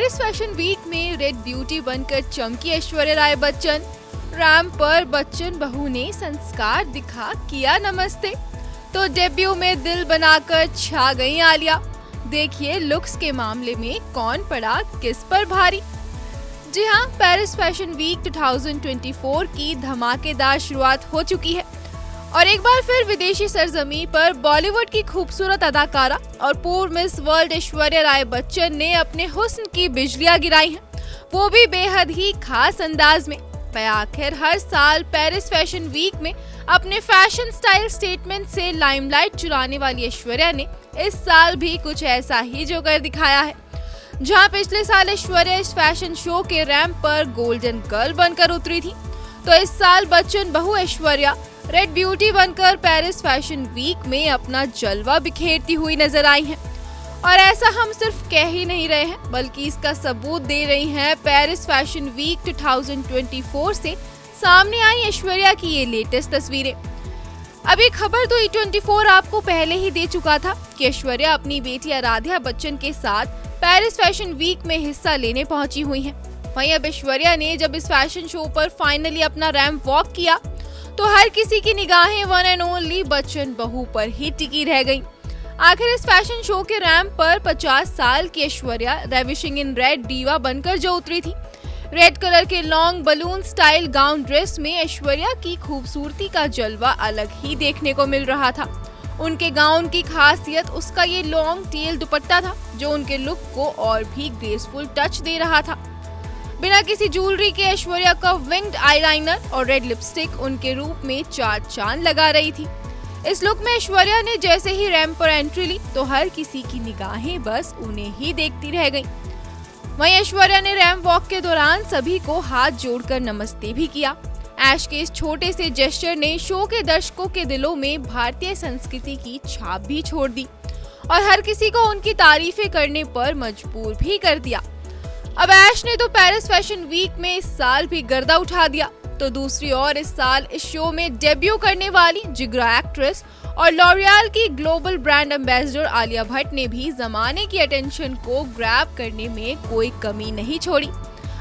Paris fashion week में red beauty बनकर चमकी ऐश्वर्या राय बच्चन। रैंप पर बच्चन बहू ने संस्कार दिखा किया नमस्ते, तो डेब्यू में दिल बनाकर छा गई आलिया। देखिए लुक्स के मामले में कौन पड़ा किस पर भारी। जी हाँ, पेरिस फैशन वीक 2024 की धमाकेदार शुरुआत हो चुकी है और एक बार फिर विदेशी सरजमी पर बॉलीवुड की खूबसूरत अदाकारा और पूर्व मिस वर्ल्ड ऐश्वर्या राय बच्चन ने अपने हुस्न की बिजलियां गिराई हैं, वो भी बेहद ही खास अंदाज में। आखिर हर साल पेरिस फैशन वीक में अपने फैशन स्टाइल स्टेटमेंट से लाइमलाइट चुराने वाली ऐश्वर्या ने इस साल भी कुछ ऐसा ही जो कर दिखाया है। जहां पिछले साल ऐश्वर्या इस फैशन शो के रैंप पर गोल्डन गर्ल बनकर उतरी थी, तो इस साल बच्चन बहू ऐश्वर्या रेड ब्यूटी बनकर पेरिस फैशन वीक में अपना जलवा बिखेरती हुई नजर आई हैं। और ऐसा हम सिर्फ कह ही नहीं रहे हैं, बल्कि इसका सबूत दे रही हैं पेरिस फैशन वीक 2024 से सामने आई ऐश्वर्या की ये लेटेस्ट तस्वीरें। अभी खबर तो E24 आपको पहले ही दे चुका था कि ऐश्वर्या अपनी बेटी आराध्या बच्चन के साथ पेरिस फैशन वीक में हिस्सा लेने पहुंची हुई हैं। वहीं अब ऐश्वर्या ने जब इस फैशन शो पर फाइनली अपना रैंप वॉक किया, तो हर किसी की निगाहें वन एंड ओनली बच्चन बहू पर ही टिकी रह गईं। आखिर इस फैशन शो के रैंप पर 50 साल की Aishwarya ravishing in red diva बनकर जो उतरी थी। रेड कलर के long balloon style gown dress में ऐश्वर्या की खूबसूरती का जलवा अलग ही देखने को मिल रहा था। उनके गाउन की खासियत उसका ये लॉन्ग टेल दुपट्टा था, जो उनके लुक को और भी ग्रेसफुल टच दे रहा था। बिना किसी ज्वेलरी के ऐश्वर्या का विंग्ड आईलाइनर और रेड लिपस्टिक उनके रूप में चार चांद लगा रही थी। इस लुक में ऐश्वर्या ने जैसे ही रैंप पर एंट्री ली, तो हर किसी की निगाहें बस उन्हें ही देखती रह गईं। वहीं ऐश्वर्या ने रैंप वॉक के दौरान सभी को हाथ जोड़कर नमस्ते भी किया। ऐश के इस छोटे से जेस्चर ने शो के दर्शकों के दिलों में भारतीय संस्कृति की छाप भी छोड़ दी और हर किसी को उनकी तारीफें करने पर मजबूर भी कर दिया। अब ऐश ने तो पेरिस फैशन वीक में इस साल भी गर्दा उठा दिया, तो दूसरी ओर इस साल इस शो में डेब्यू करने वाली जिगरा एक्ट्रेस और लॉरियल की global brand ambassador Alia Bhatt ने भी जमाने की अटेंशन को ग्रैब करने में कोई कमी नहीं छोड़ी।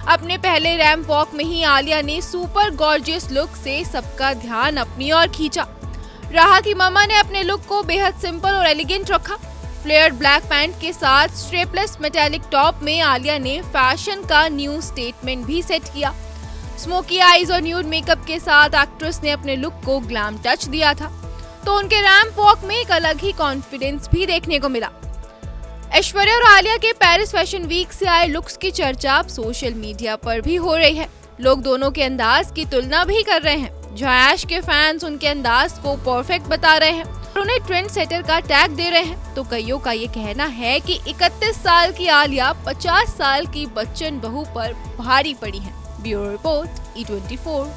अपने पहले रैंप वॉक में ही आलिया ने सुपर गॉर्जियस लुक से सबका ध्यान अपनी ओर खींचा। रहा कि ममा ने अपने लुक को बेहद सिंपल और एलिगेंट रखा। फ्लेयर्ड ब्लैक पैंट के साथ स्ट्रेपलेस मेटालिक टॉप में आलिया ने फैशन का न्यू स्टेटमेंट भी सेट किया। स्मोकी आईज और न्यूड मेकअप के साथ एक्ट्रेस ने अपने लुक को ग्लैम टच दिया था, तो उनके रैंप वॉक में एक अलग ही कॉन्फिडेंस भी देखने को मिला। ऐश्वर्या और आलिया के पेरिस फैशन वीक से आए लुक्स की चर्चा अब सोशल मीडिया पर भी हो रही है। लोग दोनों के अंदाज की तुलना भी कर रहे हैं। जहां ऐश के फैंस उनके अंदाज को परफेक्ट बता रहे हैं और उन्हें ट्रेंड सेटर का टैग दे रहे हैं, तो कईयों का ये कहना है कि 31 साल की आलिया 50 साल की बच्चन बहू पर भारी पड़ी है। Bureau report E24।